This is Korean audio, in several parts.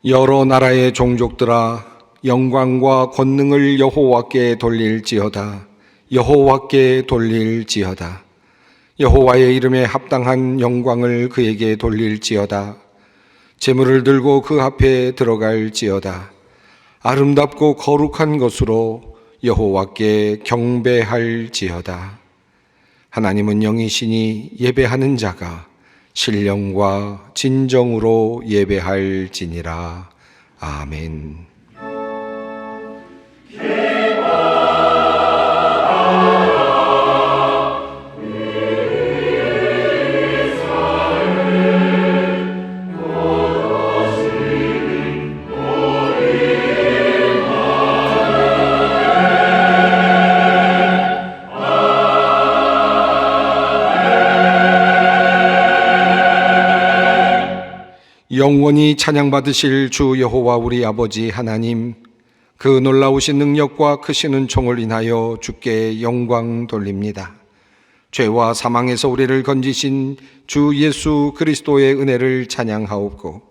여러 나라의 종족들아 영광과 권능을 여호와께 돌릴지어다. 여호와께 돌릴지어다. 여호와의 이름에 합당한 영광을 그에게 돌릴지어다. 제물을 들고 그 앞에 들어갈지어다. 아름답고 거룩한 것으로 여호와께 경배할지어다. 하나님은 영이시니 예배하는 자가 신령과 진정으로 예배할지니라. 아멘. 영원히 찬양받으실 주 여호와 우리 아버지 하나님, 그 놀라우신 능력과 크신 은총을 인하여 주께 영광 돌립니다. 죄와 사망에서 우리를 건지신 주 예수 그리스도의 은혜를 찬양하옵고,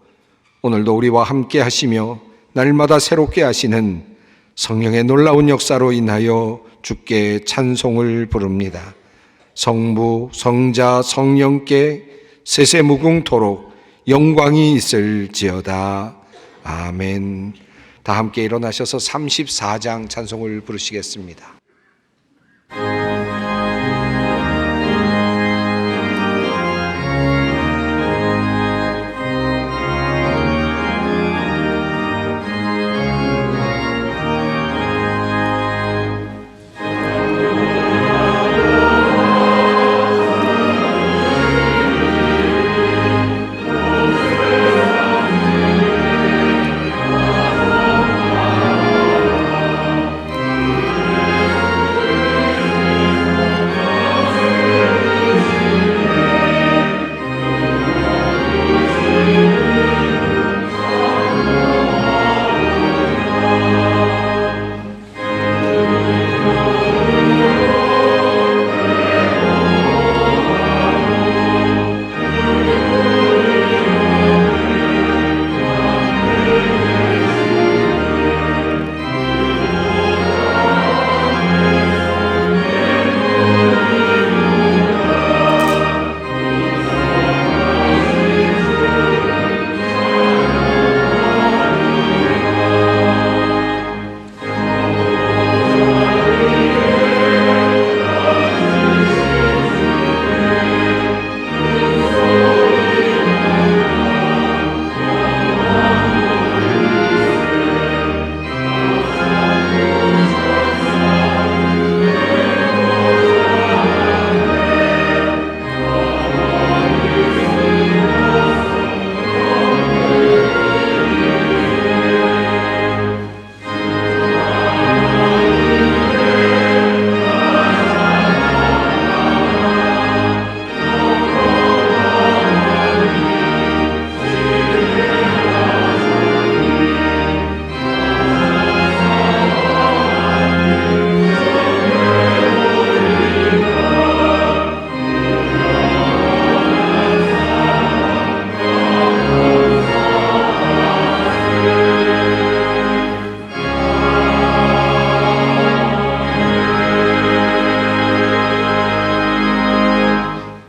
오늘도 우리와 함께 하시며 날마다 새롭게 하시는 성령의 놀라운 역사로 인하여 주께 찬송을 부릅니다. 성부, 성자, 성령께 세세무궁토록 영광이 있을지어다. 아멘. 다 함께 일어나셔서 34장 찬송을 부르시겠습니다.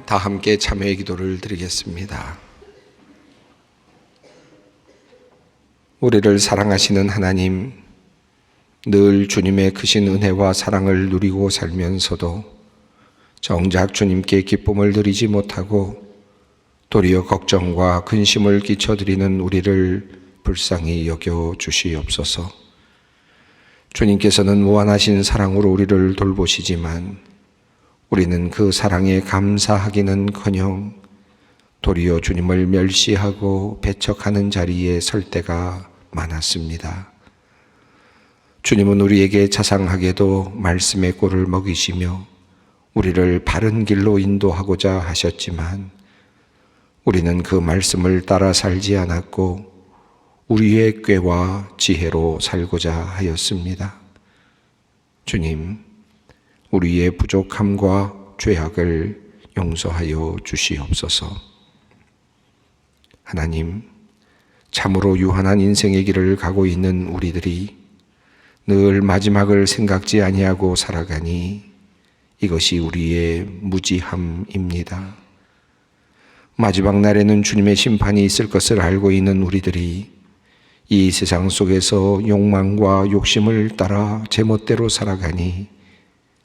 다 함께 참회의 기도를 드리겠습니다. 우리를 사랑하시는 하나님, 늘 주님의 크신 은혜와 사랑을 누리고 살면서도 정작 주님께 기쁨을 드리지 못하고 도리어 걱정과 근심을 끼쳐드리는 우리를 불쌍히 여겨 주시옵소서. 주님께서는 무한하신 사랑으로 우리를 돌보시지만 우리는 그 사랑에 감사하기는커녕 도리어 주님을 멸시하고 배척하는 자리에 설 때가 많았습니다. 주님은 우리에게 자상하게도 말씀의 꼴을 먹이시며 우리를 바른 길로 인도하고자 하셨지만 우리는 그 말씀을 따라 살지 않았고 우리의 꾀와 지혜로 살고자 하였습니다. 주님, 우리의 부족함과 죄악을 용서하여 주시옵소서. 하나님, 참으로 유한한 인생의 길을 가고 있는 우리들이 늘 마지막을 생각지 아니하고 살아가니 이것이 우리의 무지함입니다. 마지막 날에는 주님의 심판이 있을 것을 알고 있는 우리들이 이 세상 속에서 욕망과 욕심을 따라 제멋대로 살아가니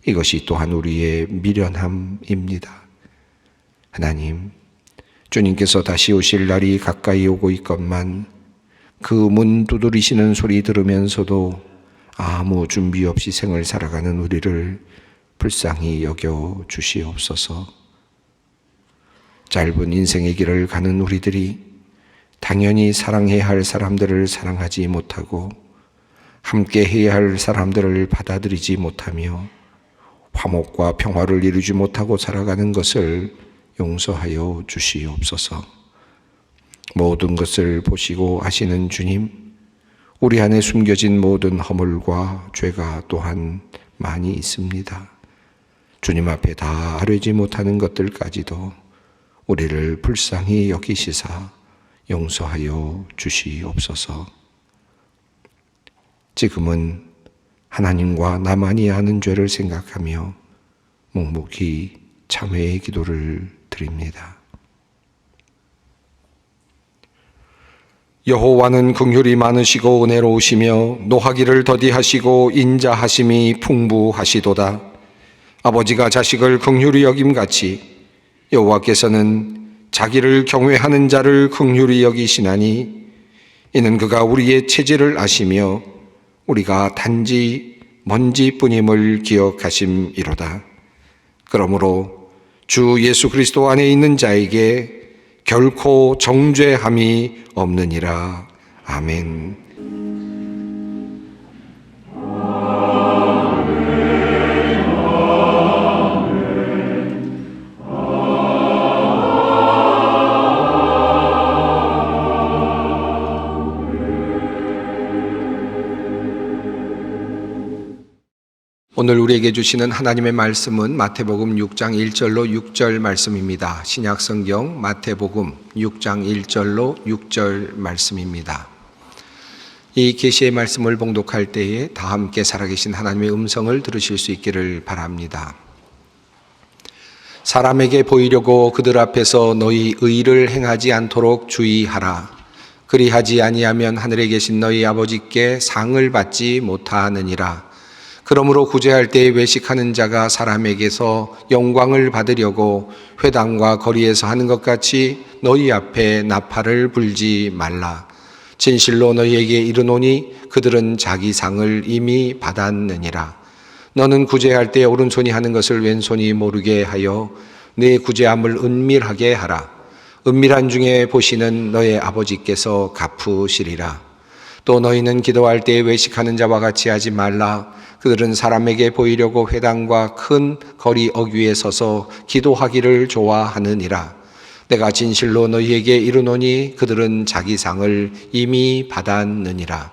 이것이 또한 우리의 미련함입니다. 하나님, 주님께서 다시 오실 날이 가까이 오고 있건만 그 문 두드리시는 소리 들으면서도 아무 준비 없이 생을 살아가는 우리를 불쌍히 여겨 주시옵소서. 짧은 인생의 길을 가는 우리들이 당연히 사랑해야 할 사람들을 사랑하지 못하고 함께 해야 할 사람들을 받아들이지 못하며 화목과 평화를 이루지 못하고 살아가는 것을 용서하여 주시옵소서. 모든 것을 보시고 아시는 주님, 우리 안에 숨겨진 모든 허물과 죄가 또한 많이 있습니다. 주님 앞에 다 아뢰지 못하는 것들까지도 우리를 불쌍히 여기시사 용서하여 주시옵소서. 지금은 하나님과 나만이 아는 죄를 생각하며 묵묵히 참회의 기도를 드립니다. 여호와는 긍휼이 많으시고 은혜로우시며 노하기를 더디하시고 인자하심이 풍부하시도다. 아버지가 자식을 긍휼히 여김같이 여호와께서는 자기를 경외하는 자를 긍휼히 여기시나니 이는 그가 우리의 체질을 아시며 우리가 단지 먼지뿐임을 기억하심이로다. 그러므로 주 예수 그리스도 안에 있는 자에게 결코 정죄함이 없느니라. 아멘. 오늘 우리에게 주시는 하나님의 말씀은 마태복음 6장 1절로 6절 말씀입니다. 신약성경 마태복음 6장 1절로 6절 말씀입니다. 이 계시의 말씀을 봉독할 때에 다 함께 살아계신 하나님의 음성을 들으실 수 있기를 바랍니다. 사람에게 보이려고 그들 앞에서 너희 의를 행하지 않도록 주의하라. 그리하지 아니하면 하늘에 계신 너희 아버지께 상을 받지 못하느니라. 그러므로 구제할 때에 외식하는 자가 사람에게서 영광을 받으려고 회당과 거리에서 하는 것 같이 너희 앞에 나팔을 불지 말라. 진실로 너희에게 이르노니 그들은 자기 상을 이미 받았느니라. 너는 구제할 때 오른손이 하는 것을 왼손이 모르게 하여 내 구제함을 은밀하게 하라. 은밀한 중에 보시는 너의 아버지께서 갚으시리라. 또 너희는 기도할 때에 외식하는 자와 같이 하지 말라. 그들은 사람에게 보이려고 회당과 큰 거리 어귀에 서서 기도하기를 좋아하느니라. 내가 진실로 너희에게 이르노니 그들은 자기 상을 이미 받았느니라.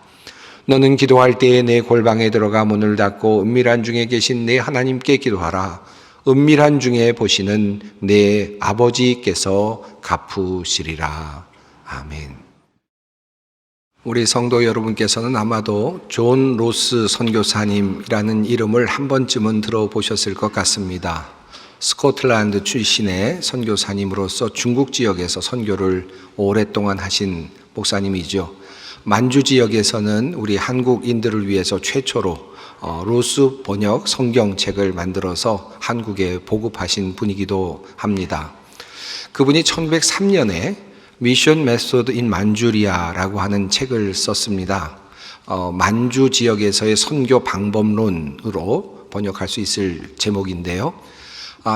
너는 기도할 때에 내 골방에 들어가 문을 닫고 은밀한 중에 계신 내 하나님께 기도하라. 은밀한 중에 보시는 내 아버지께서 갚으시리라. 아멘. 우리 성도 여러분께서는 아마도 존 로스 선교사님이라는 이름을 한 번쯤은 들어보셨을 것 같습니다. 스코틀랜드 출신의 선교사님으로서 중국 지역에서 선교를 오랫동안 하신 목사님이죠. 만주 지역에서는 우리 한국인들을 위해서 최초로 로스 번역 성경책을 만들어서 한국에 보급하신 분이기도 합니다. 그분이 1903년에 미션 메소드 인 만주리아라고 하는 책을 썼습니다. 만주 지역에서의 선교 방법론으로 번역할 수 있을 제목인데요.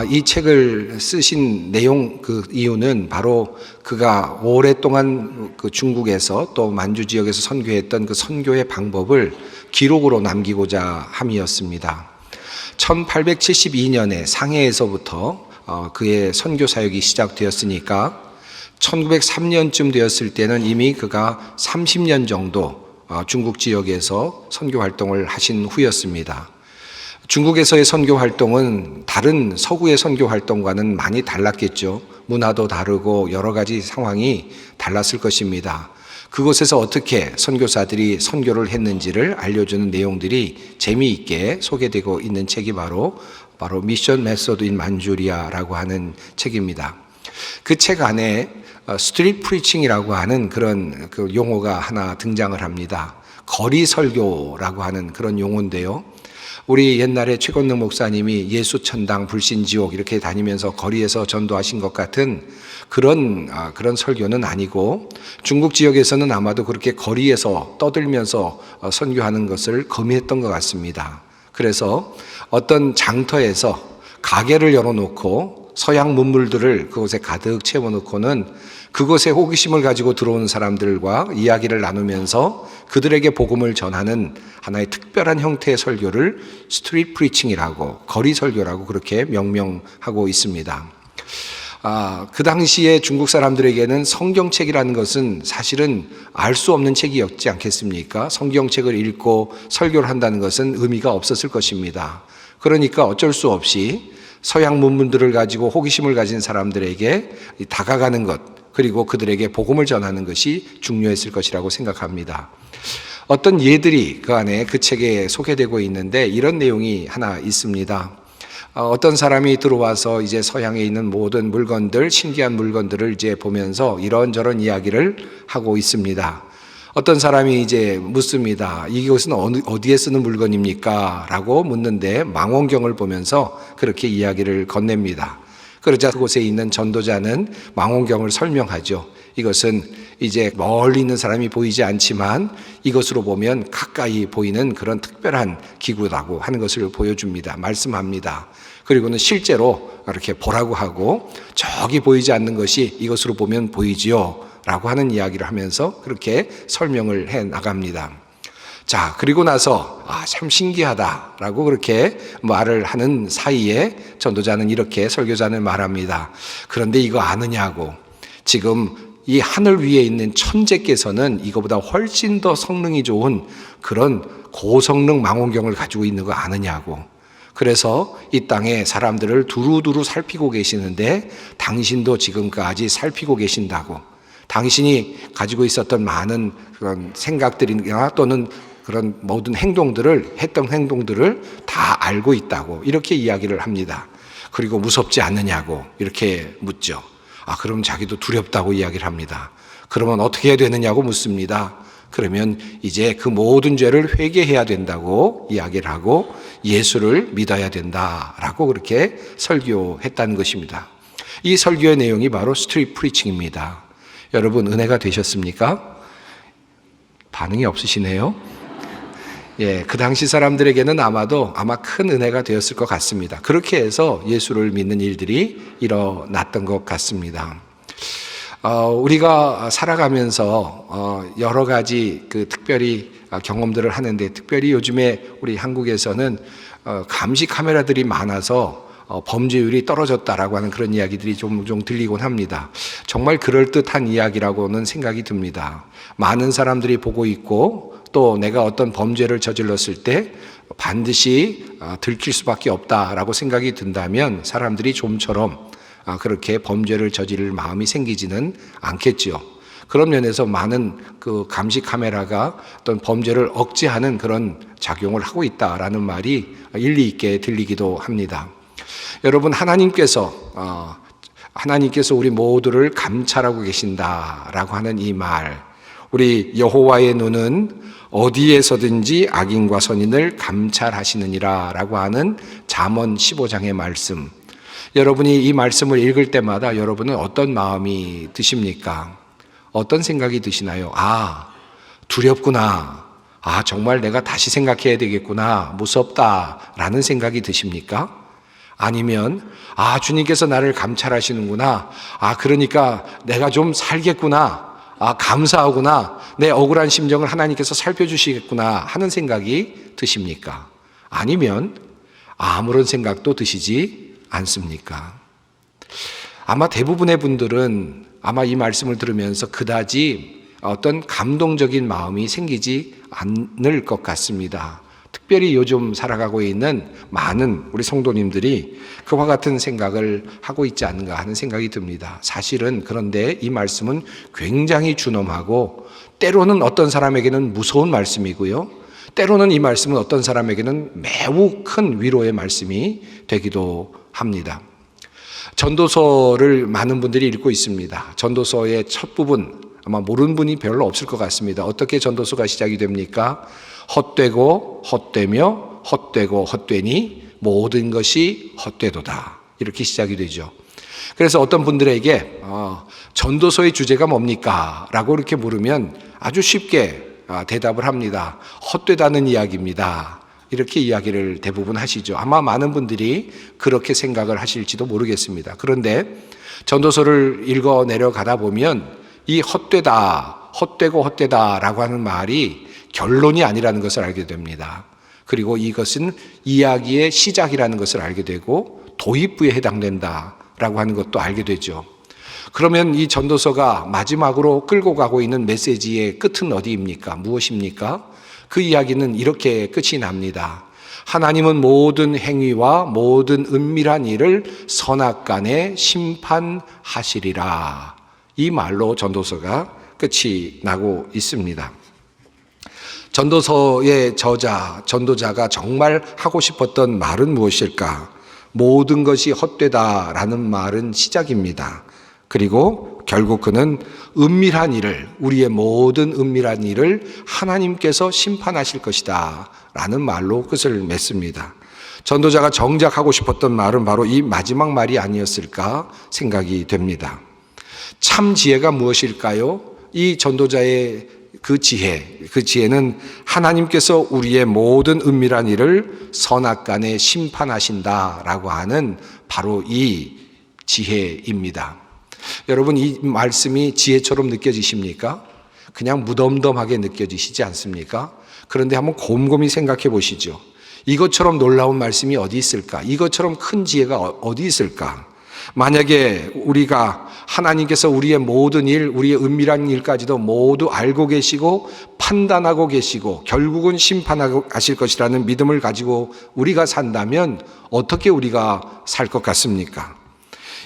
이 책을 쓰신 내용, 그 이유는 바로 그가 오랫동안 그 중국에서 또 만주 지역에서 선교했던 그 선교의 방법을 기록으로 남기고자 함이었습니다. 1872년에 상해에서부터 그의 선교 사역이 시작되었으니까 1903년쯤 되었을 때는 이미 그가 30년 정도 중국 지역에서 선교 활동을 하신 후였습니다. 중국에서의 선교 활동은 다른 서구의 선교 활동과는 많이 달랐겠죠. 문화도 다르고 여러 가지 상황이 달랐을 것입니다. 그곳에서 어떻게 선교사들이 선교를 했는지를 알려주는 내용들이 재미있게 소개되고 있는 책이 바로 미션 메소드 인 만주리아라고 하는 책입니다. 그 책 안에 스트리트 프리칭이라고 하는 그런 그 용어가 하나 등장을 합니다. 거리 설교라고 하는 그런 용어인데요. 우리 옛날에 최건능 목사님이 예수천당 불신지옥 이렇게 다니면서 거리에서 전도하신 것 같은 그런 설교는 아니고, 중국 지역에서는 아마도 그렇게 거리에서 떠들면서 선교하는 것을 금했던 것 같습니다. 그래서 어떤 장터에서 가게를 열어놓고 서양 문물들을 그곳에 가득 채워놓고는 그곳에 호기심을 가지고 들어오는 사람들과 이야기를 나누면서 그들에게 복음을 전하는 하나의 특별한 형태의 설교를 스트리트 프리칭이라고, 거리 설교라고 그렇게 명명하고 있습니다. 그 당시에 중국 사람들에게는 성경책이라는 것은 사실은 알 수 없는 책이었지 않겠습니까? 성경책을 읽고 설교를 한다는 것은 의미가 없었을 것입니다. 그러니까 어쩔 수 없이 서양 문문들을 가지고 호기심을 가진 사람들에게 다가가는 것, 그리고 그들에게 복음을 전하는 것이 중요했을 것이라고 생각합니다. 어떤 예들이 그 안에 그 책에 소개되고 있는데 이런 내용이 하나 있습니다. 어떤 사람이 들어와서 이제 서양에 있는 모든 물건들, 신기한 물건들을 이제 보면서 이런저런 이야기를 하고 있습니다. 어떤 사람이 이제 묻습니다. 이것은 어디에 쓰는 물건입니까? 라고 묻는데 망원경을 보면서 그렇게 이야기를 건넵니다. 그러자 그곳에 있는 전도자는 망원경을 설명하죠. 이것은 이제 멀리 있는 사람이 보이지 않지만 이것으로 보면 가까이 보이는 그런 특별한 기구라고 하는 것을 보여줍니다. 말씀합니다. 그리고는 실제로 이렇게 보라고 하고, 저기 보이지 않는 것이 이것으로 보면 보이지요 라고 하는 이야기를 하면서 그렇게 설명을 해 나갑니다. 자, 그리고 나서 참 신기하다라고 그렇게 말을 하는 사이에 전도자는 이렇게, 설교자는 말합니다. 그런데 이거 아느냐고. 지금 이 하늘 위에 있는 천재께서는 이거보다 훨씬 더 성능이 좋은 그런 고성능 망원경을 가지고 있는 거 아느냐고. 그래서 이 땅에 사람들을 두루두루 살피고 계시는데 당신도 지금까지 살피고 계신다고. 당신이 가지고 있었던 많은 그런 생각들이나 또는 그런 모든 했던 행동들을 다 알고 있다고 이렇게 이야기를 합니다. 그리고 무섭지 않느냐고 이렇게 묻죠. 그럼 자기도 두렵다고 이야기를 합니다. 그러면 어떻게 해야 되느냐고 묻습니다. 그러면 이제 그 모든 죄를 회개해야 된다고 이야기를 하고 예수를 믿어야 된다라고 그렇게 설교했다는 것입니다. 이 설교의 내용이 바로 스트리트 프리칭입니다. 여러분, 은혜가 되셨습니까? 반응이 없으시네요. 그 당시 사람들에게는 아마 큰 은혜가 되었을 것 같습니다. 그렇게 해서 예수를 믿는 일들이 일어났던 것 같습니다. 우리가 살아가면서 여러 가지 특별히 경험들을 하는데, 특별히 요즘에 우리 한국에서는 감시 카메라들이 많아서 범죄율이 떨어졌다라고 하는 그런 이야기들이 종종 들리곤 합니다. 정말 그럴듯한 이야기라고는 생각이 듭니다. 많은 사람들이 보고 있고 또 내가 어떤 범죄를 저질렀을 때 반드시 들킬 수밖에 없다라고 생각이 든다면 사람들이 좀처럼 그렇게 범죄를 저지를 마음이 생기지는 않겠지요. 그런 면에서 많은 그 감시 카메라가 어떤 범죄를 억제하는 그런 작용을 하고 있다라는 말이 일리 있게 들리기도 합니다. 여러분, 하나님께서 우리 모두를 감찰하고 계신다라고 하는 이 말, 우리 여호와의 눈은 어디에서든지 악인과 선인을 감찰하시느니라 라고 하는 잠언 15장의 말씀, 여러분이 이 말씀을 읽을 때마다 여러분은 어떤 마음이 드십니까? 어떤 생각이 드시나요? 두렵구나. 정말 내가 다시 생각해야 되겠구나. 무섭다라는 생각이 드십니까? 아니면 주님께서 나를 감찰하시는구나. 그러니까 내가 좀 살겠구나. 감사하구나. 내 억울한 심정을 하나님께서 살펴주시겠구나 하는 생각이 드십니까? 아니면 아무런 생각도 드시지 않습니까? 아마 대부분의 분들은 아마 이 말씀을 들으면서 그다지 어떤 감동적인 마음이 생기지 않을 것 같습니다. 특별히 요즘 살아가고 있는 많은 우리 성도님들이 그와 같은 생각을 하고 있지 않은가 하는 생각이 듭니다. 사실은 그런데 이 말씀은 굉장히 준엄하고 때로는 어떤 사람에게는 무서운 말씀이고요. 때로는 이 말씀은 어떤 사람에게는 매우 큰 위로의 말씀이 되기도 합니다. 전도서를 많은 분들이 읽고 있습니다. 전도서의 첫 부분 아마 모르는 분이 별로 없을 것 같습니다. 어떻게 전도서가 시작이 됩니까? 헛되고 헛되며 헛되고 헛되니 모든 것이 헛되도다. 이렇게 시작이 되죠. 그래서 어떤 분들에게 전도서의 주제가 뭡니까? 라고 이렇게 물으면 아주 쉽게 대답을 합니다. 헛되다는 이야기입니다. 이렇게 이야기를 대부분 하시죠. 아마 많은 분들이 그렇게 생각을 하실지도 모르겠습니다. 그런데 전도서를 읽어 내려가다 보면 이 헛되다, 헛되고 헛되다라고 하는 말이 결론이 아니라는 것을 알게 됩니다. 그리고 이것은 이야기의 시작이라는 것을 알게 되고 도입부에 해당된다라고 하는 것도 알게 되죠. 그러면 이 전도서가 마지막으로 끌고 가고 있는 메시지의 끝은 어디입니까? 무엇입니까? 그 이야기는 이렇게 끝이 납니다. 하나님은 모든 행위와 모든 은밀한 일을 선악간에 심판하시리라. 이 말로 전도서가 끝이 나고 있습니다. 전도서의 전도자가 정말 하고 싶었던 말은 무엇일까? 모든 것이 헛되다라는 말은 시작입니다. 그리고 결국 그는 은밀한 일을, 우리의 모든 은밀한 일을 하나님께서 심판하실 것이다 라는 말로 끝을 맺습니다. 전도자가 정작 하고 싶었던 말은 바로 이 마지막 말이 아니었을까 생각이 됩니다. 참 지혜가 무엇일까요? 이 전도자의 그 지혜는 하나님께서 우리의 모든 은밀한 일을 선악간에 심판하신다라고 하는 바로 이 지혜입니다. 여러분, 이 말씀이 지혜처럼 느껴지십니까? 그냥 무덤덤하게 느껴지시지 않습니까? 그런데 한번 곰곰이 생각해 보시죠. 이것처럼 놀라운 말씀이 어디 있을까? 이것처럼 큰 지혜가 어디 있을까? 만약에 우리가 하나님께서 우리의 모든 일, 우리의 은밀한 일까지도 모두 알고 계시고 판단하고 계시고 결국은 심판하실 것이라는 믿음을 가지고 우리가 산다면 어떻게 우리가 살 것 같습니까?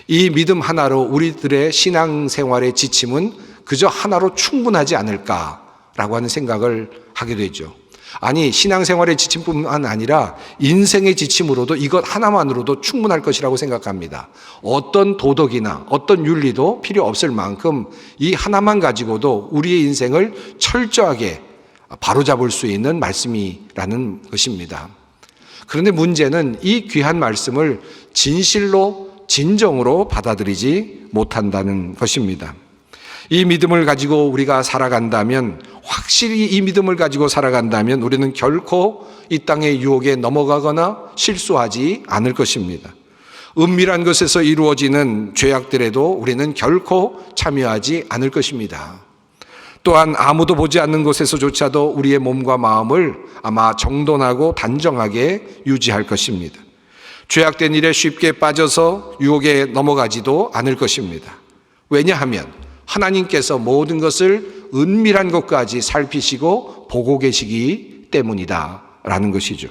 이 믿음 하나로 우리들의 신앙생활의 지침은 그저 하나로 충분하지 않을까라고 하는 생각을 하게 되죠. 아니, 신앙생활의 지침뿐만 아니라 인생의 지침으로도 이것 하나만으로도 충분할 것이라고 생각합니다. 어떤 도덕이나 어떤 윤리도 필요 없을 만큼 이 하나만 가지고도 우리의 인생을 철저하게 바로잡을 수 있는 말씀이라는 것입니다. 그런데 문제는 이 귀한 말씀을 진정으로 받아들이지 못한다는 것입니다. 이 믿음을 가지고 우리가 살아간다면, 확실히 이 믿음을 가지고 살아간다면 우리는 결코 이 땅의 유혹에 넘어가거나 실수하지 않을 것입니다. 은밀한 것에서 이루어지는 죄악들에도 우리는 결코 참여하지 않을 것입니다. 또한 아무도 보지 않는 곳에서조차도 우리의 몸과 마음을 아마 정돈하고 단정하게 유지할 것입니다. 죄악된 일에 쉽게 빠져서 유혹에 넘어가지도 않을 것입니다. 왜냐하면 하나님께서 모든 것을 은밀한 것까지 살피시고 보고 계시기 때문이다 라는 것이죠.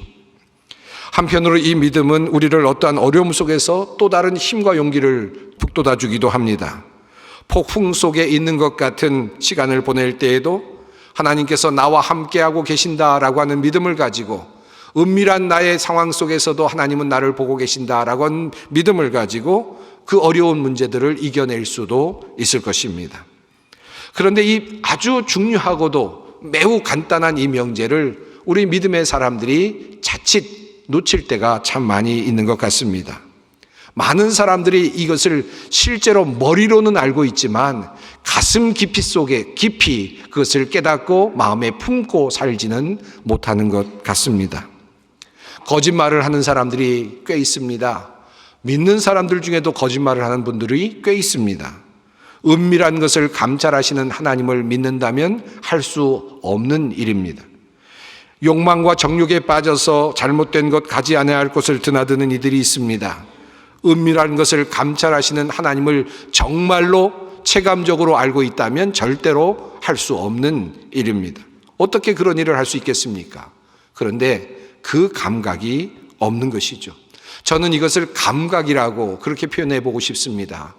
한편으로 이 믿음은 우리를 어떠한 어려움 속에서 또 다른 힘과 용기를 북돋아 주기도 합니다. 폭풍 속에 있는 것 같은 시간을 보낼 때에도 하나님께서 나와 함께하고 계신다라고 하는 믿음을 가지고, 은밀한 나의 상황 속에서도 하나님은 나를 보고 계신다라고 하는 믿음을 가지고 그 어려운 문제들을 이겨낼 수도 있을 것입니다. 그런데 이 아주 중요하고도 매우 간단한 이 명제를 우리 믿음의 사람들이 자칫 놓칠 때가 참 많이 있는 것 같습니다. 많은 사람들이 이것을 실제로 머리로는 알고 있지만 가슴 깊이 속에 깊이 그것을 깨닫고 마음에 품고 살지는 못하는 것 같습니다. 거짓말을 하는 사람들이 꽤 있습니다. 믿는 사람들 중에도 거짓말을 하는 분들이 꽤 있습니다. 은밀한 것을 감찰하시는 하나님을 믿는다면 할 수 없는 일입니다. 욕망과 정욕에 빠져서 잘못된 것 가지 않아야 할 곳을 드나드는 이들이 있습니다. 은밀한 것을 감찰하시는 하나님을 정말로 체감적으로 알고 있다면 절대로 할 수 없는 일입니다. 어떻게 그런 일을 할 수 있겠습니까? 그런데 그 감각이 없는 것이죠. 저는 이것을 감각이라고 그렇게 표현해 보고 싶습니다.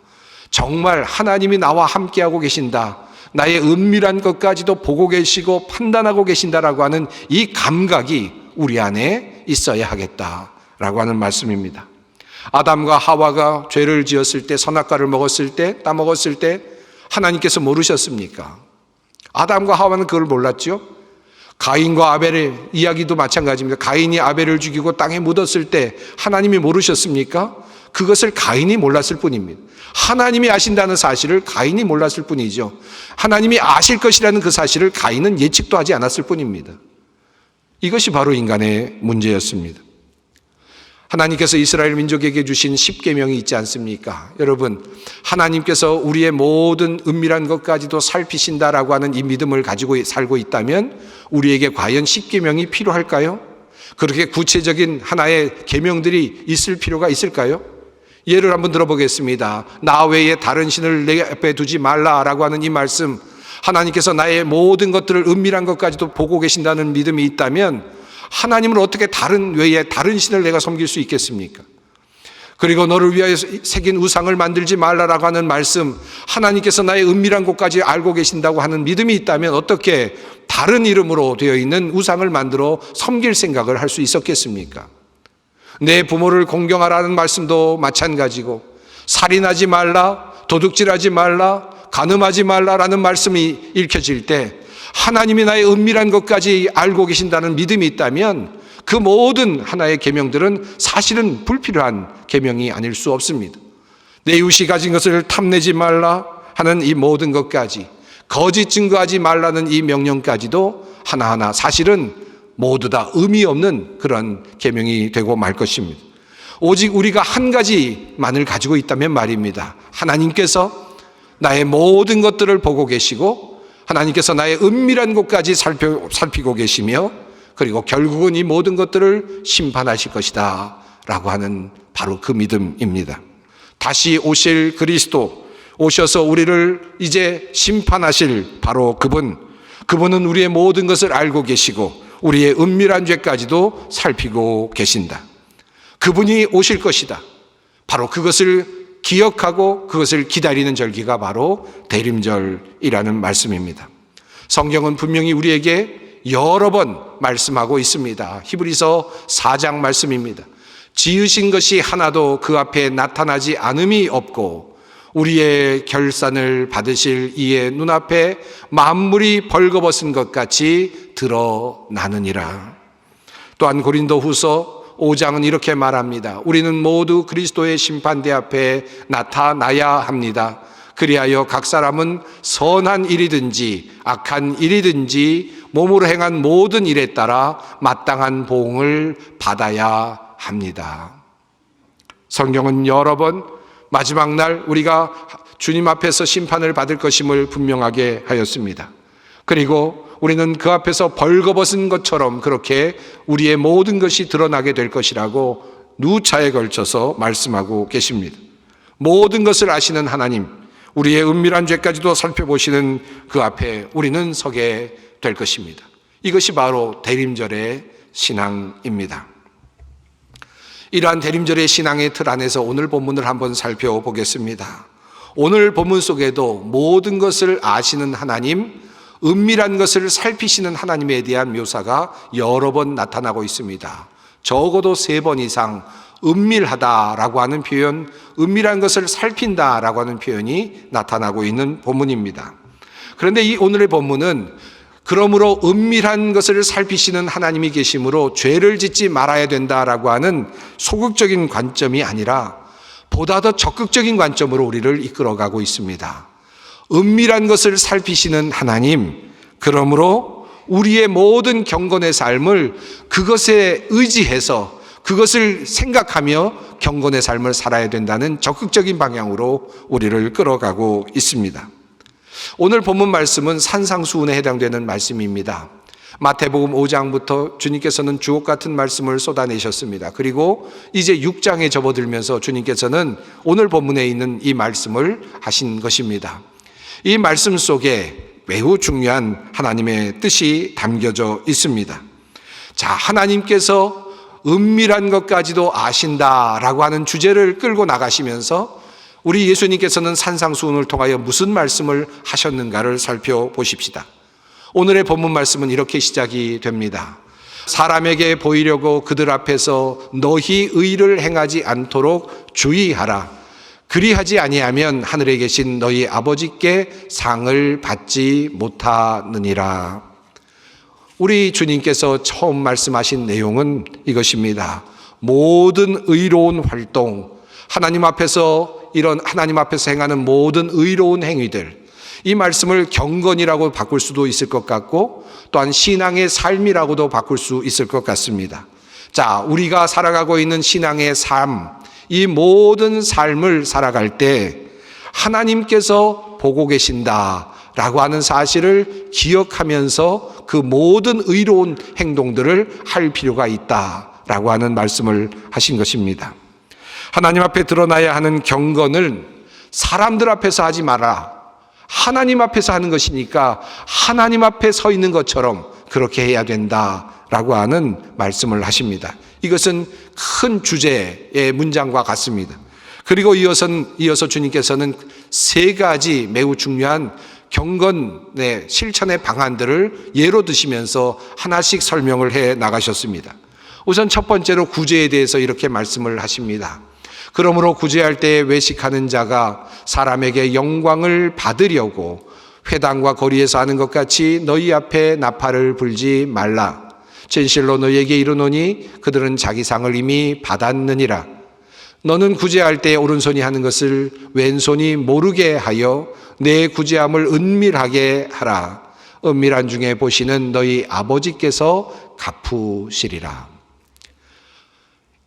정말 하나님이 나와 함께하고 계신다, 나의 은밀한 것까지도 보고 계시고 판단하고 계신다라고 하는 이 감각이 우리 안에 있어야 하겠다라고 하는 말씀입니다. 아담과 하와가 죄를 지었을 때, 선악과를 먹었을 때, 따먹었을 때 하나님께서 모르셨습니까? 아담과 하와는 그걸 몰랐죠. 가인과 아벨의 이야기도 마찬가지입니다. 가인이 아벨을 죽이고 땅에 묻었을 때 하나님이 모르셨습니까? 그것을 가인이 몰랐을 뿐입니다. 하나님이 아신다는 사실을 가인이 몰랐을 뿐이죠. 하나님이 아실 것이라는 그 사실을 가인은 예측도 하지 않았을 뿐입니다. 이것이 바로 인간의 문제였습니다. 하나님께서 이스라엘 민족에게 주신 10계명이 있지 않습니까? 여러분, 하나님께서 우리의 모든 은밀한 것까지도 살피신다라고 하는 이 믿음을 가지고 살고 있다면 우리에게 과연 10계명이 필요할까요? 그렇게 구체적인 하나의 계명들이 있을 필요가 있을까요? 예를 한번 들어보겠습니다. 나 외에 다른 신을 내 앞에 두지 말라라고 하는 이 말씀, 하나님께서 나의 모든 것들을 은밀한 것까지도 보고 계신다는 믿음이 있다면 하나님을 어떻게 다른 외에 다른 신을 내가 섬길 수 있겠습니까? 그리고 너를 위하여 새긴 우상을 만들지 말라라고 하는 말씀, 하나님께서 나의 은밀한 곳까지 알고 계신다고 하는 믿음이 있다면 어떻게 다른 이름으로 되어 있는 우상을 만들어 섬길 생각을 할 수 있었겠습니까? 내 부모를 공경하라는 말씀도 마찬가지고, 살인하지 말라, 도둑질하지 말라, 간음하지 말라라는 말씀이 읽혀질 때 하나님이 나의 은밀한 것까지 알고 계신다는 믿음이 있다면 그 모든 하나의 계명들은 사실은 불필요한 계명이 아닐 수 없습니다. 내 이웃이 가진 것을 탐내지 말라 하는 이 모든 것까지, 거짓 증거하지 말라는 이 명령까지도 하나하나 사실은 모두 다 의미 없는 그런 계명이 되고 말 것입니다. 오직 우리가 한 가지만을 가지고 있다면 말입니다. 하나님께서 나의 모든 것들을 보고 계시고 하나님께서 나의 은밀한 곳까지 살피고 계시며 그리고 결국은 이 모든 것들을 심판하실 것이다 라고 하는 바로 그 믿음입니다. 다시 오실 그리스도, 오셔서 우리를 이제 심판하실 바로 그분은 우리의 모든 것을 알고 계시고 우리의 은밀한 죄까지도 살피고 계신다. 그분이 오실 것이다. 바로 그것을 기억하고 그것을 기다리는 절기가 바로 대림절이라는 말씀입니다. 성경은 분명히 우리에게 여러 번 말씀하고 있습니다. 히브리서 4장 말씀입니다. 지으신 것이 하나도 그 앞에 나타나지 않음이 없고 우리의 결산을 받으실 이의 눈앞에 만물이 벌거벗은 것 같이 드러나느니라. 또한 고린도후서 5장은 이렇게 말합니다. 우리는 모두 그리스도의 심판대 앞에 나타나야 합니다. 그리하여 각 사람은 선한 일이든지 악한 일이든지 몸으로 행한 모든 일에 따라 마땅한 보응을 받아야 합니다. 성경은 여러 번 마지막 날 우리가 주님 앞에서 심판을 받을 것임을 분명하게 하였습니다. 그리고 우리는 그 앞에서 벌거벗은 것처럼 그렇게 우리의 모든 것이 드러나게 될 것이라고 누차에 걸쳐서 말씀하고 계십니다. 모든 것을 아시는 하나님, 우리의 은밀한 죄까지도 살펴보시는 그 앞에 우리는 서게 될 것입니다. 이것이 바로 대림절의 신앙입니다. 이러한 대림절의 신앙의 틀 안에서 오늘 본문을 한번 살펴보겠습니다. 오늘 본문 속에도 모든 것을 아시는 하나님, 은밀한 것을 살피시는 하나님에 대한 묘사가 여러 번 나타나고 있습니다. 적어도 3번 이상 은밀하다라고 하는 표현, 은밀한 것을 살핀다라고 하는 표현이 나타나고 있는 본문입니다. 그런데 이 오늘의 본문은 그러므로 은밀한 것을 살피시는 하나님이 계심으로 죄를 짓지 말아야 된다라고 하는 소극적인 관점이 아니라 보다 더 적극적인 관점으로 우리를 이끌어가고 있습니다. 은밀한 것을 살피시는 하나님, 그러므로 우리의 모든 경건의 삶을 그것에 의지해서 그것을 생각하며 경건의 삶을 살아야 된다는 적극적인 방향으로 우리를 끌어가고 있습니다. 오늘 본문 말씀은 산상수훈에 해당되는 말씀입니다. 마태복음 5장부터 주님께서는 주옥 같은 말씀을 쏟아내셨습니다. 그리고 이제 6장에 접어들면서 주님께서는 오늘 본문에 있는 이 말씀을 하신 것입니다. 이 말씀 속에 매우 중요한 하나님의 뜻이 담겨져 있습니다. 자, 하나님께서 은밀한 것까지도 아신다라고 하는 주제를 끌고 나가시면서 우리 예수님께서는 산상수훈을 통하여 무슨 말씀을 하셨는가를 살펴보십시다. 오늘의 본문 말씀은 이렇게 시작이 됩니다. 사람에게 보이려고 그들 앞에서 너희 의를 행하지 않도록 주의하라. 그리하지 아니하면 하늘에 계신 너희 아버지께 상을 받지 못하느니라. 우리 주님께서 처음 말씀하신 내용은 이것입니다. 모든 의로운 활동, 하나님 앞에서 행하는 모든 의로운 행위들, 이 말씀을 경건이라고 바꿀 수도 있을 것 같고 또한 신앙의 삶이라고도 바꿀 수 있을 것 같습니다. 자, 우리가 살아가고 있는 신앙의 삶, 이 모든 삶을 살아갈 때 하나님께서 보고 계신다라고 하는 사실을 기억하면서 그 모든 의로운 행동들을 할 필요가 있다라고 하는 말씀을 하신 것입니다. 하나님 앞에 드러나야 하는 경건을 사람들 앞에서 하지 마라. 하나님 앞에서 하는 것이니까 하나님 앞에 서 있는 것처럼 그렇게 해야 된다라고 하는 말씀을 하십니다. 이것은 큰 주제의 문장과 같습니다. 그리고 이어서 주님께서는 세 가지 매우 중요한 경건의 실천의 방안들을 예로 드시면서 하나씩 설명을 해 나가셨습니다. 우선 첫 번째로 구제에 대해서 이렇게 말씀을 하십니다. 그러므로 구제할 때에 외식하는 자가 사람에게 영광을 받으려고 회당과 거리에서 하는 것 같이 너희 앞에 나팔을 불지 말라. 진실로 너희에게 이르노니 그들은 자기 상을 이미 받았느니라. 너는 구제할 때 오른손이 하는 것을 왼손이 모르게 하여 내 구제함을 은밀하게 하라. 은밀한 중에 보시는 너희 아버지께서 갚으시리라.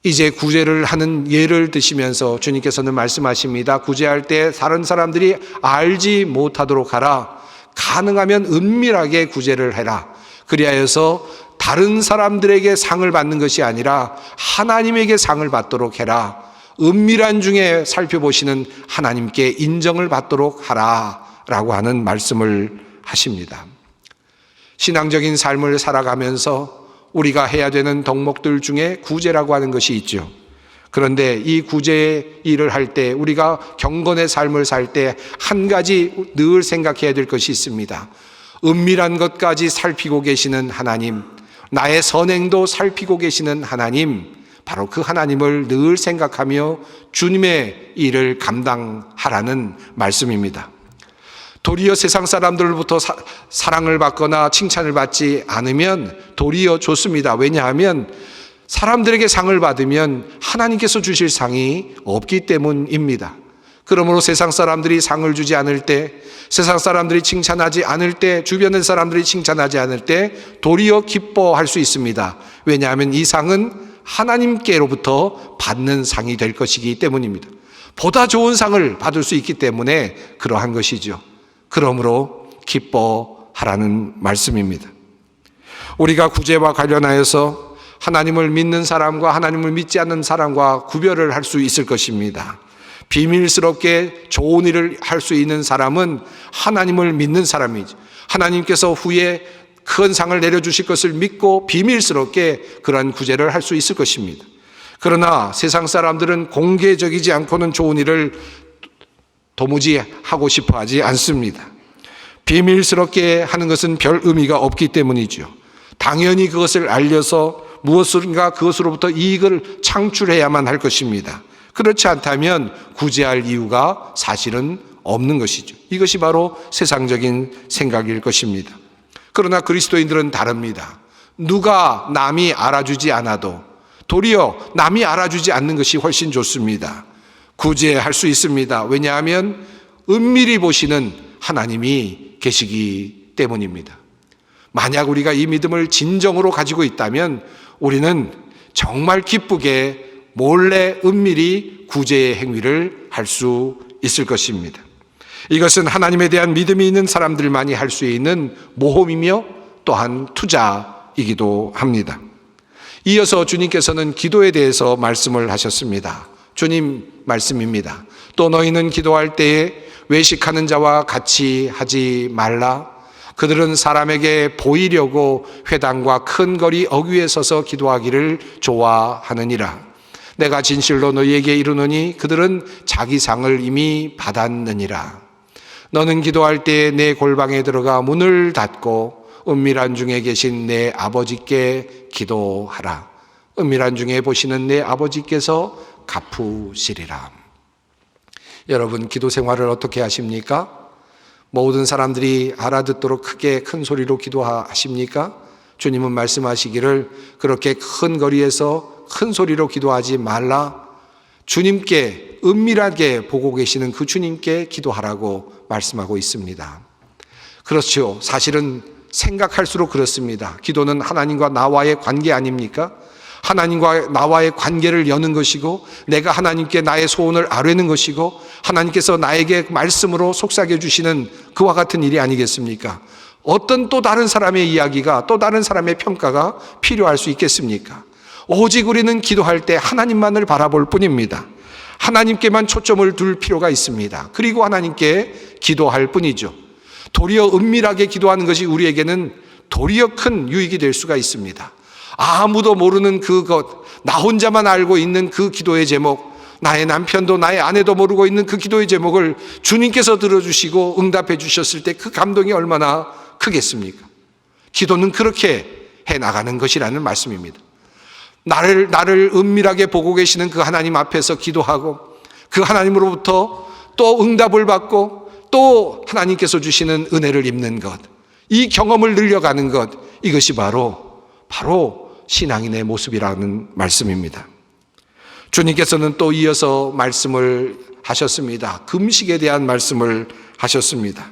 이제 구제를 하는 예를 드시면서 주님께서는 말씀하십니다. 구제할 때 다른 사람들이 알지 못하도록 하라. 가능하면 은밀하게 구제를 해라. 그리하여서 다른 사람들에게 상을 받는 것이 아니라 하나님에게 상을 받도록 해라. 은밀한 중에 살펴보시는 하나님께 인정을 받도록 하라 라고 하는 말씀을 하십니다. 신앙적인 삶을 살아가면서 우리가 해야 되는 덕목들 중에 구제라고 하는 것이 있죠. 그런데 이 구제의 일을 할 때 우리가 경건의 삶을 살 때 한 가지 늘 생각해야 될 것이 있습니다. 은밀한 것까지 살피고 계시는 하나님, 나의 선행도 살피고 계시는 하나님, 바로 그 하나님을 늘 생각하며 주님의 일을 감당하라는 말씀입니다. 도리어 세상 사람들로부터 사랑을 받거나 칭찬을 받지 않으면 도리어 좋습니다. 왜냐하면 사람들에게 상을 받으면 하나님께서 주실 상이 없기 때문입니다. 그러므로 세상 사람들이 상을 주지 않을 때, 세상 사람들이 칭찬하지 않을 때, 주변의 사람들이 칭찬하지 않을 때 도리어 기뻐할 수 있습니다. 왜냐하면 이 상은 하나님께로부터 받는 상이 될 것이기 때문입니다. 보다 좋은 상을 받을 수 있기 때문에 그러한 것이죠. 그러므로 기뻐하라는 말씀입니다. 우리가 구제와 관련하여서 하나님을 믿는 사람과 하나님을 믿지 않는 사람과 구별을 할 수 있을 것입니다. 비밀스럽게 좋은 일을 할 수 있는 사람은 하나님을 믿는 사람이죠. 하나님께서 후에 큰 상을 내려주실 것을 믿고 비밀스럽게 그러한 구제를 할 수 있을 것입니다. 그러나 세상 사람들은 공개적이지 않고는 좋은 일을 도무지 하고 싶어 하지 않습니다. 비밀스럽게 하는 것은 별 의미가 없기 때문이죠. 당연히 그것을 알려서 무엇인가 그것으로부터 이익을 창출해야만 할 것입니다. 그렇지 않다면 구제할 이유가 사실은 없는 것이죠. 이것이 바로 세상적인 생각일 것입니다. 그러나 그리스도인들은 다릅니다. 누가 남이 알아주지 않아도 도리어 남이 알아주지 않는 것이 훨씬 좋습니다. 구제할 수 있습니다. 왜냐하면 은밀히 보시는 하나님이 계시기 때문입니다. 만약 우리가 이 믿음을 진정으로 가지고 있다면 우리는 정말 기쁘게 몰래 은밀히 구제의 행위를 할 수 있을 것입니다. 이것은 하나님에 대한 믿음이 있는 사람들만이 할 수 있는 모험이며 또한 투자이기도 합니다. 이어서 주님께서는 기도에 대해서 말씀을 하셨습니다. 주님 말씀입니다. 또 너희는 기도할 때에 외식하는 자와 같이 하지 말라. 그들은 사람에게 보이려고 회당과 큰 거리 어귀에 서서 기도하기를 좋아하느니라. 내가 진실로 너희에게 이르노니 그들은 자기 상을 이미 받았느니라. 너는 기도할 때에 내 골방에 들어가 문을 닫고 은밀한 중에 계신 내 아버지께 기도하라. 은밀한 중에 보시는 내 아버지께서 갚으시리라. 여러분, 기도 생활을 어떻게 하십니까? 모든 사람들이 알아듣도록 크게 큰 소리로 기도하십니까? 주님은 말씀하시기를 그렇게 큰 거리에서 큰 소리로 기도하지 말라. 주님께 은밀하게 보고 계시는 그 주님께 기도하라고 말씀하고 있습니다. 그렇죠. 사실은 생각할수록 그렇습니다. 기도는 하나님과 나와의 관계 아닙니까? 하나님과 나와의 관계를 여는 것이고, 내가 하나님께 나의 소원을 아뢰는 것이고, 하나님께서 나에게 말씀으로 속삭여 주시는 그와 같은 일이 아니겠습니까? 어떤 또 다른 사람의 이야기가, 또 다른 사람의 평가가 필요할 수 있겠습니까? 오직 우리는 기도할 때 하나님만을 바라볼 뿐입니다. 하나님께만 초점을 둘 필요가 있습니다. 그리고 하나님께 기도할 뿐이죠. 도리어 은밀하게 기도하는 것이 우리에게는 도리어 큰 유익이 될 수가 있습니다. 아무도 모르는 그것, 나 혼자만 알고 있는 그 기도의 제목, 나의 남편도 나의 아내도 모르고 있는 그 기도의 제목을 주님께서 들어주시고 응답해 주셨을 때 그 감동이 얼마나 크겠습니까? 기도는 그렇게 해나가는 것이라는 말씀입니다. 나를 은밀하게 보고 계시는 그 하나님 앞에서 기도하고, 그 하나님으로부터 또 응답을 받고, 또 하나님께서 주시는 은혜를 입는 것, 이 경험을 늘려가는 것, 이것이 바로 신앙인의 모습이라는 말씀입니다. 주님께서는 또 이어서 말씀을 하셨습니다. 금식에 대한 말씀을 하셨습니다.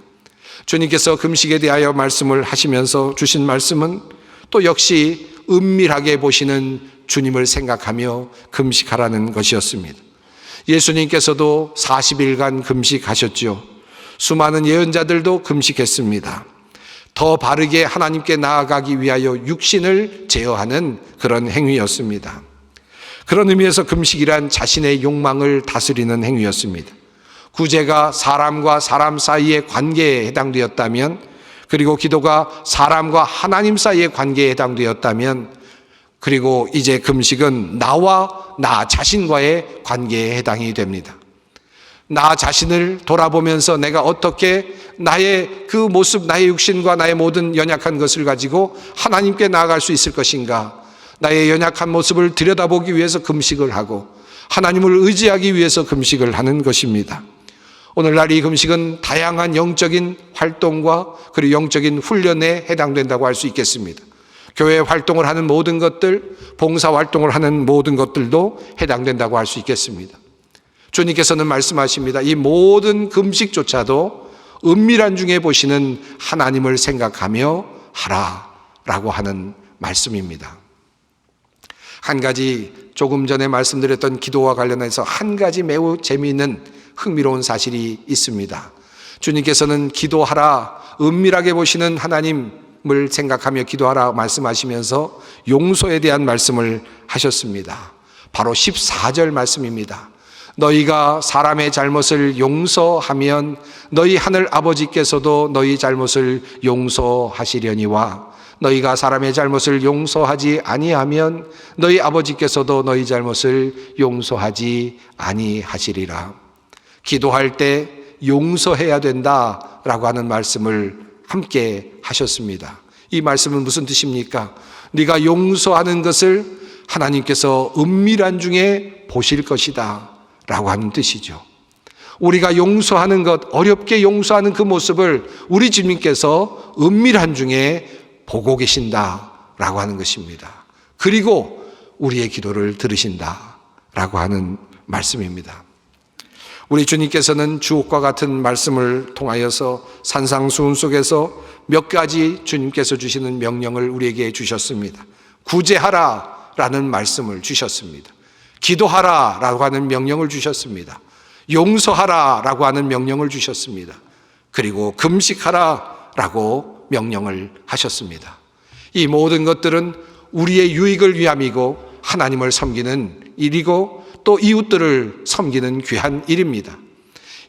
주님께서 금식에 대하여 말씀을 하시면서 주신 말씀은 또 역시 은밀하게 보시는 주님을 생각하며 금식하라는 것이었습니다. 예수님께서도 40일간 금식하셨죠. 수많은 예언자들도 금식했습니다. 더 바르게 하나님께 나아가기 위하여 육신을 제어하는 그런 행위였습니다. 그런 의미에서 금식이란 자신의 욕망을 다스리는 행위였습니다. 구제가 사람과 사람 사이의 관계에 해당되었다면, 그리고 기도가 사람과 하나님 사이의 관계에 해당되었다면, 그리고 이제 금식은 나와 나 자신과의 관계에 해당이 됩니다. 나 자신을 돌아보면서 내가 어떻게 나의 그 모습, 나의 육신과 나의 모든 연약한 것을 가지고 하나님께 나아갈 수 있을 것인가, 나의 연약한 모습을 들여다보기 위해서 금식을 하고 하나님을 의지하기 위해서 금식을 하는 것입니다. 오늘날 이 금식은 다양한 영적인 활동과 그리고 영적인 훈련에 해당된다고 할 수 있겠습니다. 교회 활동을 하는 모든 것들, 봉사 활동을 하는 모든 것들도 해당된다고 할 수 있겠습니다. 주님께서는 말씀하십니다. 이 모든 금식조차도 은밀한 중에 보시는 하나님을 생각하며 하라라고 하는 말씀입니다. 한 가지 조금 전에 말씀드렸던 기도와 관련해서 한 가지 매우 재미있는 흥미로운 사실이 있습니다. 주님께서는 기도하라, 은밀하게 보시는 하나님을 생각하며 기도하라 말씀하시면서 용서에 대한 말씀을 하셨습니다. 바로 14절 말씀입니다. 너희가 사람의 잘못을 용서하면 너희 하늘 아버지께서도 너희 잘못을 용서하시려니와 너희가 사람의 잘못을 용서하지 아니하면 너희 아버지께서도 너희 잘못을 용서하지 아니하시리라. 기도할 때 용서해야 된다라고 하는 말씀을 함께 하셨습니다. 이 말씀은 무슨 뜻입니까? 네가 용서하는 것을 하나님께서 은밀한 중에 보실 것이다 라고 하는 뜻이죠. 우리가 용서하는 것, 어렵게 용서하는 그 모습을 우리 주님께서 은밀한 중에 보고 계신다라고 하는 것입니다. 그리고 우리의 기도를 들으신다라고 하는 말씀입니다. 우리 주님께서는 주옥과 같은 말씀을 통하여서 산상수훈 속에서 몇 가지 주님께서 주시는 명령을 우리에게 주셨습니다. 구제하라라는 말씀을 주셨습니다. 기도하라라고 하는 명령을 주셨습니다. 용서하라라고 하는 명령을 주셨습니다. 그리고 금식하라라고 명령을 하셨습니다. 이 모든 것들은 우리의 유익을 위함이고 하나님을 섬기는 일이고 또 이웃들을 섬기는 귀한 일입니다.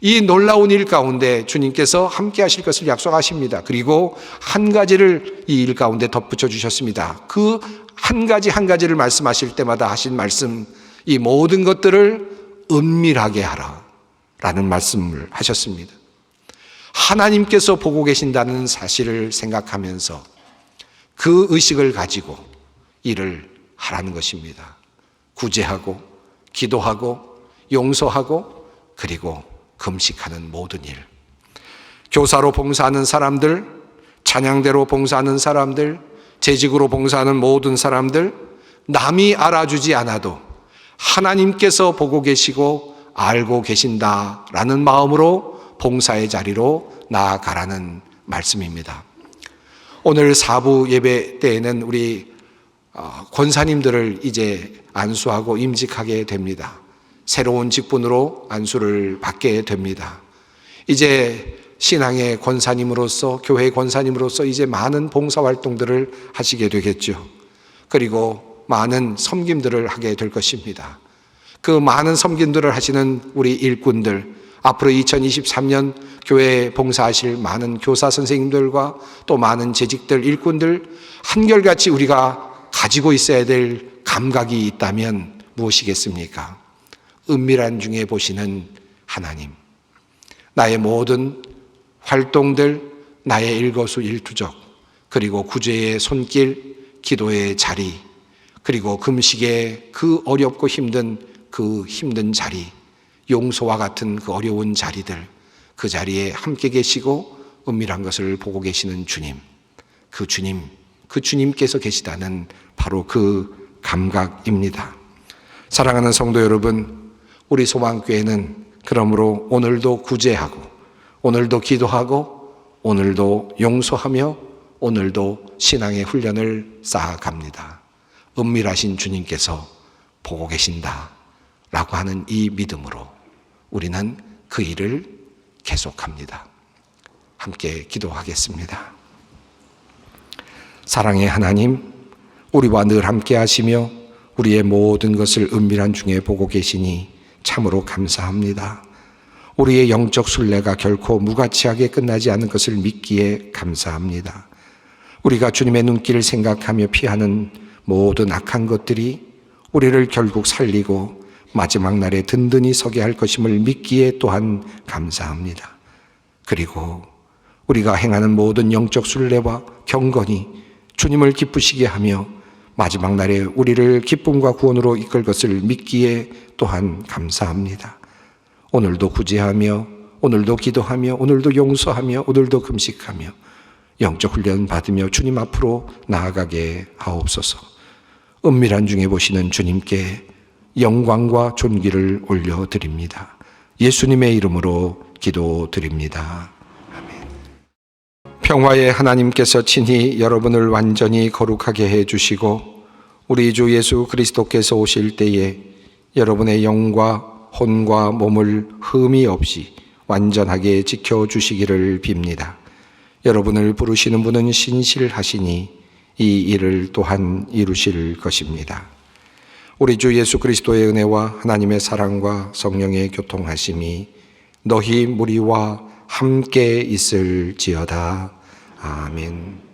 이 놀라운 일 가운데 주님께서 함께 하실 것을 약속하십니다. 그리고 한 가지를 이 일 가운데 덧붙여 주셨습니다. 그 한 가지 한 가지를 말씀하실 때마다 하신 말씀, 이 모든 것들을 은밀하게 하라 라는 말씀을 하셨습니다. 하나님께서 보고 계신다는 사실을 생각하면서 그 의식을 가지고 일을 하라는 것입니다. 구제하고 기도하고 용서하고 그리고 금식하는 모든 일. 교사로 봉사하는 사람들, 찬양대로 봉사하는 사람들, 재직으로 봉사하는 모든 사람들, 남이 알아주지 않아도 하나님께서 보고 계시고 알고 계신다라는 마음으로 봉사의 자리로 나아가라는 말씀입니다. 오늘 사부 예배 때에는 우리 권사님들을 이제 안수하고 임직하게 됩니다. 새로운 직분으로 안수를 받게 됩니다. 이제 신앙의 권사님으로서, 교회 권사님으로서 이제 많은 봉사활동들을 하시게 되겠죠. 그리고 많은 섬김들을 하게 될 것입니다. 그 많은 섬김들을 하시는 우리 일꾼들, 앞으로 2023년 교회에 봉사하실 많은 교사 선생님들과 또 많은 재직들, 일꾼들, 한결같이 우리가 가지고 있어야 될 감각이 있다면 무엇이겠습니까? 은밀한 중에 보시는 하나님. 나의 모든 활동들, 나의 일거수일투족, 그리고 구제의 손길, 기도의 자리, 그리고 금식의 그 어렵고 힘든 그 힘든 자리, 용서와 같은 그 어려운 자리들, 그 자리에 함께 계시고 은밀한 것을 보고 계시는 주님, 그 주님께서 계시다는 바로 그 감각입니다. 사랑하는 성도 여러분, 우리 소망교회는 그러므로 오늘도 구제하고, 오늘도 기도하고, 오늘도 용서하며, 오늘도 신앙의 훈련을 쌓아갑니다. 은밀하신 주님께서 보고 계신다 라고 하는 이 믿음으로 우리는 그 일을 계속합니다. 함께 기도하겠습니다. 사랑의 하나님, 우리와 늘 함께 하시며 우리의 모든 것을 은밀한 중에 보고 계시니 참으로 감사합니다. 우리의 영적 순례가 결코 무가치하게 끝나지 않은 것을 믿기에 감사합니다. 우리가 주님의 눈길을 생각하며 피하는 모든 악한 것들이 우리를 결국 살리고 마지막 날에 든든히 서게 할 것임을 믿기에 또한 감사합니다. 그리고 우리가 행하는 모든 영적 순례와 경건이 주님을 기쁘시게 하며 마지막 날에 우리를 기쁨과 구원으로 이끌 것을 믿기에 또한 감사합니다. 오늘도 구제하며, 오늘도 기도하며, 오늘도 용서하며, 오늘도 금식하며 영적 훈련 받으며 주님 앞으로 나아가게 하옵소서. 은밀한 중에 보시는 주님께 영광과 존귀를 올려드립니다. 예수님의 이름으로 기도드립니다. 아멘. 평화의 하나님께서 친히 여러분을 완전히 거룩하게 해주시고 우리 주 예수 그리스도께서 오실 때에 여러분의 영과 혼과 몸을 흠이 없이 완전하게 지켜주시기를 빕니다. 여러분을 부르시는 분은 신실하시니 이 일을 또한 이루실 것입니다. 우리 주 예수 그리스도의 은혜와 하나님의 사랑과 성령의 교통하심이 너희 무리와 함께 있을지어다. 아멘.